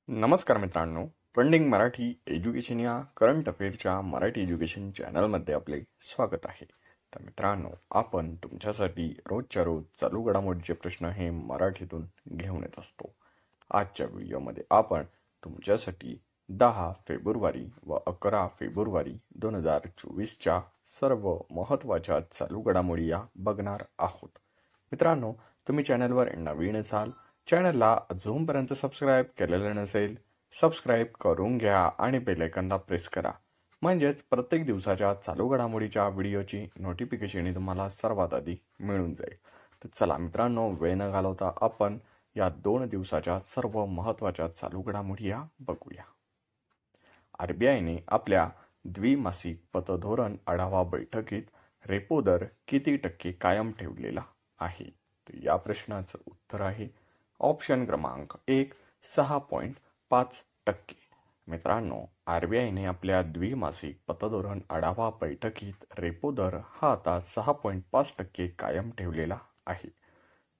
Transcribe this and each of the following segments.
नमस्कार मित्रांनो, trending Marathi education या करंट अफेअरच्या मराठी एज्युकेशन चॅनलमध्ये आपले स्वागत आहे. तर मित्रांनो, आपण तुमच्यासाठी रोजच्या रोज चालू घडामोडीचे प्रश्न हे मराठीतून घेऊन येत असतो. आजच्या व्हिडिओमध्ये आपण तुमच्यासाठी 10 फेब्रुवारी व 11 फेब्रुवारी 2024च्या सर्व महत्त्वाच्या चालू घडामोडी या बघणार आहोत. मित्रांनो, तुम्ही चॅनलवर नवीन असाल, चॅनलला अजूनपर्यंत सबस्क्राईब केलेलं नसेल, सबस्क्राईब करून घ्या आणि बेल आयकॉनला प्रेस करा. म्हणजेच प्रत्येक दिवसाच्या चालू घडामोडीच्या व्हिडिओची नोटिफिकेशन तुम्हाला सर्वात आधी मिळून जाईल. तर चला मित्रांनो, वेळ न घालवता आपण या 2 दिवसाच्या सर्व महत्त्वाच्या चालू घडामोडी या बघूया. RBIने आपल्या द्विमासिक पतधोरण आढावा बैठकीत रेपो दर किती टक्के कायम ठेवलेला आहे? तर या प्रश्नाचं उत्तर आहे ऑप्शन क्रमांक 1, 6.5%. मित्रांनो, RBIने आपल्या द्विमासिक पतधोरण आढावा बैठकीत रेपो दर हा आता 6.5% कायम ठेवलेला आहे.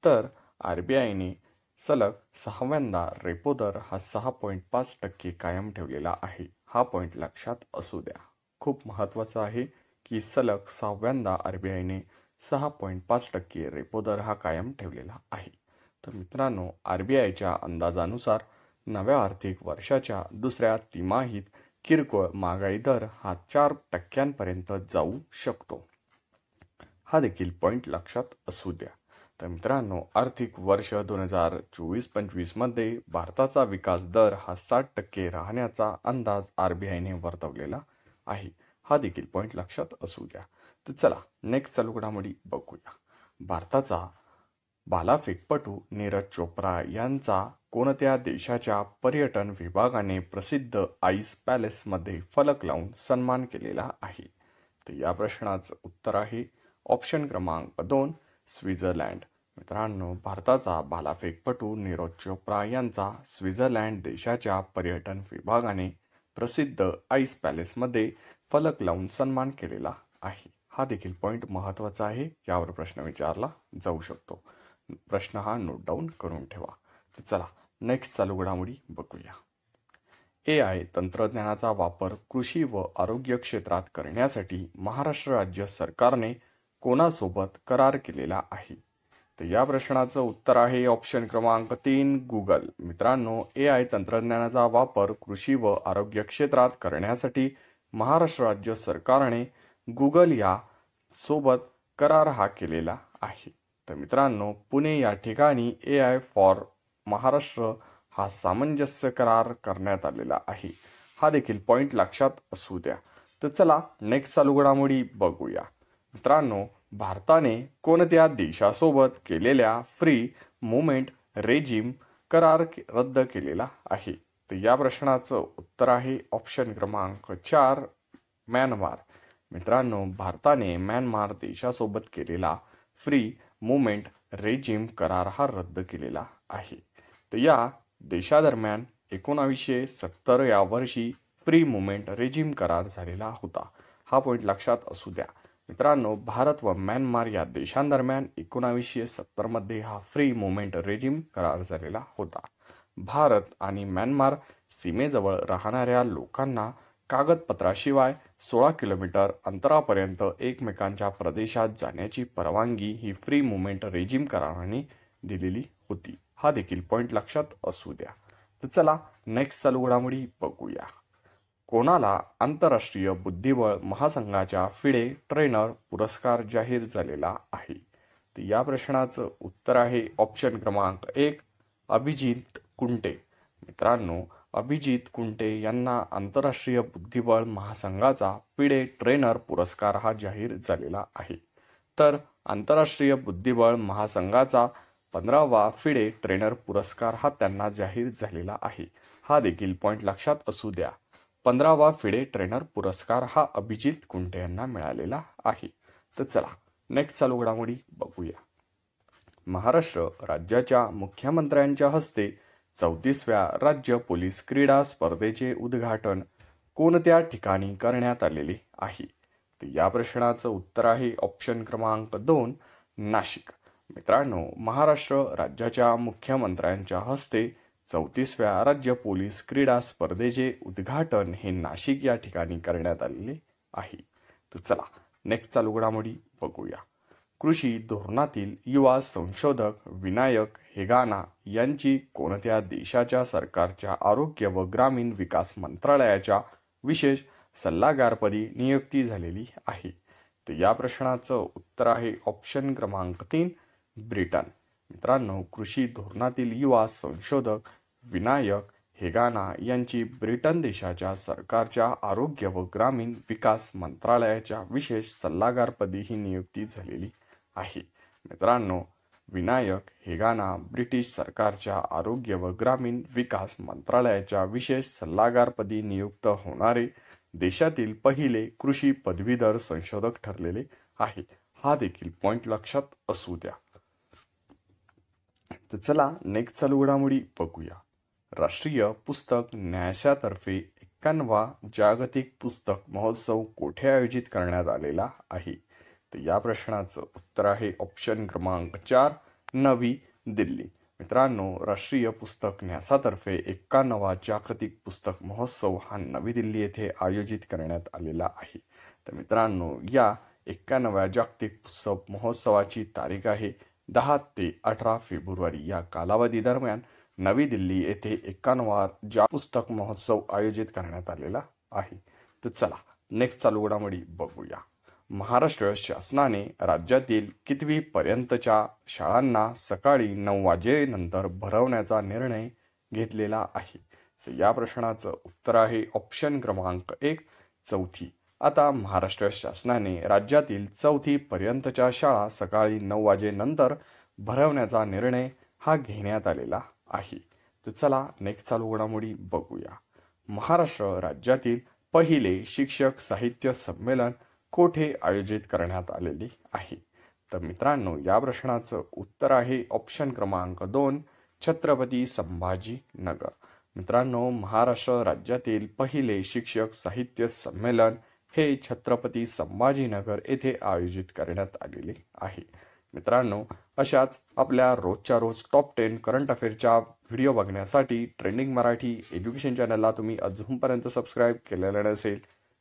तर RBIने सलग 6व्यांदा रेपो दर हा 6.5% कायम ठेवलेला आहे. हा पॉईंट लक्षात असू द्या. खूप महत्त्वाचं आहे की सलग 6व्यांदा RBIने 6.5% रेपो दर हा कायम ठेवलेला आहे. तर मित्रांनो, RBIच्या अंदाजानुसार नव्या आर्थिक वर्षाच्या दुसऱ्या तिमाहीत किरकोळ महागाई दर हा 4% जाऊ शकतो. हा देखील पॉईंट लक्षात असू द्या. तर मित्रांनो, आर्थिक वर्ष 2024-25 मध्ये भारताचा विकास दर हा 60% राहण्याचा अंदाज RBIने वर्तवलेला आहे. हा देखील पॉईंट लक्षात असू द्या. तर चला नेक्स्ट चालू घडामोडी बघूया. भारताचा भालाफेकपटू नीरज चोप्रा यांचा कोणत्या देशाच्या पर्यटन विभागाने प्रसिद्ध आईस पॅलेसमध्ये फलक लावून सन्मान केलेला आहे? तर या प्रश्नाचं उत्तर आहे ऑप्शन क्रमांक 2, स्वित्झर्लंड. मित्रांनो, भारताचा भालाफेकपटू नीरज चोप्रा यांचा स्वित्झर्लंड देशाच्या पर्यटन विभागाने प्रसिद्ध आईस पॅलेसमध्ये फलक लावून सन्मान केलेला आहे. हा देखील पॉईंट महत्त्वाचा आहे. यावर प्रश्न विचारला जाऊ शकतो. प्रश्न हा नोट डाऊन करून ठेवा. तर चला नेक्स्ट चालू घडामोडी बघूया. AI तंत्रज्ञानाचा वापर कृषी व आरोग्य क्षेत्रात करण्यासाठी महाराष्ट्र राज्य सरकारने कोणासोबत करार केलेला आहे? तर या प्रश्नाचं उत्तर आहे ऑप्शन क्रमांक 3, गुगल. मित्रांनो, AI तंत्रज्ञानाचा वापर कृषी व आरोग्य क्षेत्रात करण्यासाठी महाराष्ट्र राज्य सरकारने गुगल या सोबत करार हा केलेला आहे. तर मित्रांनो, पुणे या ठिकाणी AI फॉर महाराष्ट्र हा सामंजस्य करार करण्यात आलेला आहे. हा देखील पॉईंट लक्षात असू द्या. तर चला नेक्स्ट चालू घडामोडी बघूया. मित्रांनो, भारताने कोणत्या देशासोबत केलेल्या फ्री मूव्हमेंट रेजिम करार रद्द केलेला आहे? तर या प्रश्नाचं उत्तर आहे ऑप्शन क्रमांक 4, म्यानमार. मित्रांनो, भारताने म्यानमार देशासोबत केलेला फ्री मूव्हमेंट रेजिम करार हा रद्द केलेला आहे. तर या देशादरम्यान 1970 या वर्षी फ्री मूव्हमेंट रेजिम करार झालेला होता. हा पॉईंट लक्षात असू द्या. मित्रांनो, भारत व म्यानमार या देशांदरम्यान 1970 मध्ये हा फ्री मूव्हमेंट रेजिम करार झालेला होता. भारत आणि म्यानमार सीमेजवळ राहणाऱ्या लोकांना कागदपत्राशिवाय 16 किलोमीटर अंतरापर्यंत एकमेकांच्या प्रदेशात जाण्याची परवानगी ही फ्री मूव्हमेंट रेजिम कराराने दिलेली होती. हा देखील पॉईंट लक्षात असू द्या. तर चला नेक्स्ट चालू घडामोडी बघूया. कोणाला आंतरराष्ट्रीय बुद्धिबळ महासंघाच्या फिडे ट्रेनर पुरस्कार जाहीर झालेला आहे? तर या प्रश्नाचं उत्तर आहे ऑप्शन क्रमांक 1, अभिजित कुंटे. मित्रांनो, अभिजित कुंटे यांना आंतरराष्ट्रीय बुद्धिबळ महासंघाचा फिडे ट्रेनर पुरस्कार हा जाहीर झालेला आहे. तर आंतरराष्ट्रीय बुद्धिबळ महासंघाचा 15वा फिडे ट्रेनर पुरस्कार हा त्यांना जाहीर झालेला आहे. हा देखील पॉईंट लक्षात असू द्या. 15वा फिडे ट्रेनर पुरस्कार हा अभिजित कुंटे यांना मिळालेला आहे. तर चला नेक्स्ट चालू घडामोडी बघूया. महाराष्ट्र राज्याच्या मुख्यमंत्र्यांच्या हस्ते 34व्या राज्य पोलीस क्रीडा स्पर्धेचे उद्घाटन कोणत्या ठिकाणी करण्यात आलेले आहे? तर या प्रश्नाचं उत्तर आहे ऑप्शन क्रमांक 2, नाशिक. मित्रांनो, महाराष्ट्र राज्याच्या मुख्यमंत्र्यांच्या हस्ते 34व्या राज्य पोलीस क्रीडा स्पर्धेचे उद्घाटन हे नाशिक या ठिकाणी करण्यात आलेले आहे. तर चला नेक्स्ट चालू घडामोडी बघूया. कृषी धोरणातील युवा संशोधक विनायक हेगाना यांची कोणत्या देशाच्या सरकारच्या आरोग्य व ग्रामीण विकास मंत्रालयाच्या विशेष सल्लागारपदी नियुक्ती झालेली आहे? तर या प्रश्नाचं उत्तर आहे ऑप्शन क्रमांक 3 ब्रिटन. मित्रांनो, कृषी धोरणातील युवा संशोधक विनायक हेगाना यांची ब्रिटन देशाच्या सरकारच्या आरोग्य व ग्रामीण विकास मंत्रालयाच्या विशेष सल्लागारपदी ही नियुक्ती झालेली आहे. मित्रांनो, विनायक हेगाना ब्रिटिश सरकारच्या आरोग्य व ग्रामीण विकास मंत्रालयाच्या विशेष सल्लागारपदी नियुक्त होणारे देशातील पहिले कृषी पदवीधर संशोधक ठरलेले आहे. हा देखील पॉइंट लक्षात असू द्या. तर चला नेक्स्ट चालू घडामोडी बघूया. राष्ट्रीय पुस्तक न्यासातर्फे 51वा जागतिक पुस्तक महोत्सव कोठे आयोजित करण्यात आलेला आहे? तर या प्रश्नाचं उत्तर आहे ऑप्शन क्रमांक 4 नवी दिल्ली. मित्रांनो, राष्ट्रीय पुस्तक न्यासातर्फे 51वा जागतिक पुस्तक महोत्सव हा नवी दिल्ली येथे आयोजित करण्यात आलेला आहे. तर मित्रांनो, या 51व्या जागतिक पुस्तक महोत्सवाची तारीख आहे 10 ते 18 फेब्रुवारी. या कालावधी दरम्यान नवी दिल्ली येथे 51वा पुस्तक महोत्सव आयोजित करण्यात आलेला आहे. तर चला नेक्स्ट चालू घडामोडी बघूया. महाराष्ट्र शासनाने राज्यातील कितवी पर्यंतच्या शाळांना सकाळी 9 वाजेनंतर भरवण्याचा निर्णय घेतलेला आहे? तर या प्रश्नाचं उत्तर आहे ऑप्शन क्रमांक 1 चौथी. आता महाराष्ट्र शासनाने राज्यातील 4थी पर्यंतच्या शाळा सकाळी 9 वाजेनंतर भरवण्याचा निर्णय हा घेण्यात आलेला आहे. तर चला नेक्स्ट चालू घडामोडी बघूया. महाराष्ट्र राज्यातील पहिले शिक्षक साहित्य संमेलन कोठे आयोजित करण्यात आलेले आहे? तर मित्रांनो, या प्रश्नाचं उत्तर आहे ऑप्शन क्रमांक 2 छत्रपती संभाजीनगर. मित्रांनो, महाराष्ट्र राज्यातील पहिले शिक्षक साहित्य संमेलन हे छत्रपती संभाजीनगर येथे आयोजित करण्यात आलेले आहे. मित्रांनो, अशाच आपल्या रोजच्या रोज टॉप 10 करंट अफेअरच्या व्हिडिओ बघण्यासाठी ट्रेंडिंग मराठी एज्युकेशन चॅनलला तुम्ही अजूनपर्यंत सबस्क्राईब केलेलं नसेल,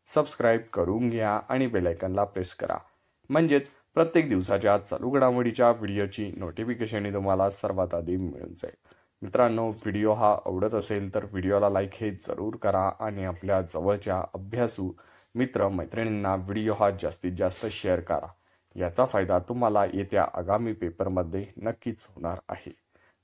सबस्क्राईब करून घ्या आणि बेल आयकॉनला प्रेस करा. म्हणजेच प्रत्येक दिवसाच्या चालू घडामोडीच्या व्हिडिओची नोटिफिकेशन तुम्हाला सर्वात आधी मिळून जाईल. मित्रांनो, व्हिडिओ हा आवडत असेल तर व्हिडिओला लाईक हे जरूर करा आणि आपल्या जवळच्या अभ्यासू मित्र मैत्रिणींना व्हिडिओ हा जास्तीत जास्त शेअर करा. याचा फायदा तुम्हाला येत्या आगामी पेपरमध्ये नक्कीच होणार आहे.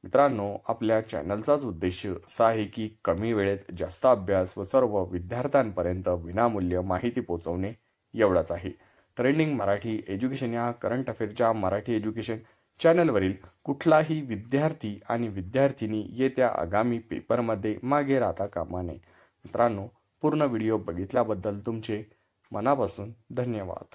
मित्रांनो, आपल्या चॅनलचाच उद्देश असा आहे की कमी वेळेत जास्त अभ्यास व सर्व विद्यार्थ्यांपर्यंत विनामूल्य माहिती पोहोचवणे एवढाच आहे. ट्रेंडिंग मराठी एज्युकेशन या करंट अफेअरच्या मराठी एज्युकेशन चॅनलवरील कुठलाही विद्यार्थी आणि विद्यार्थिनी येत्या आगामी पेपरमध्ये मागे राहता कामा नये. मित्रांनो, पूर्ण व्हिडिओ बघितल्याबद्दल तुमचे मनापासून धन्यवाद.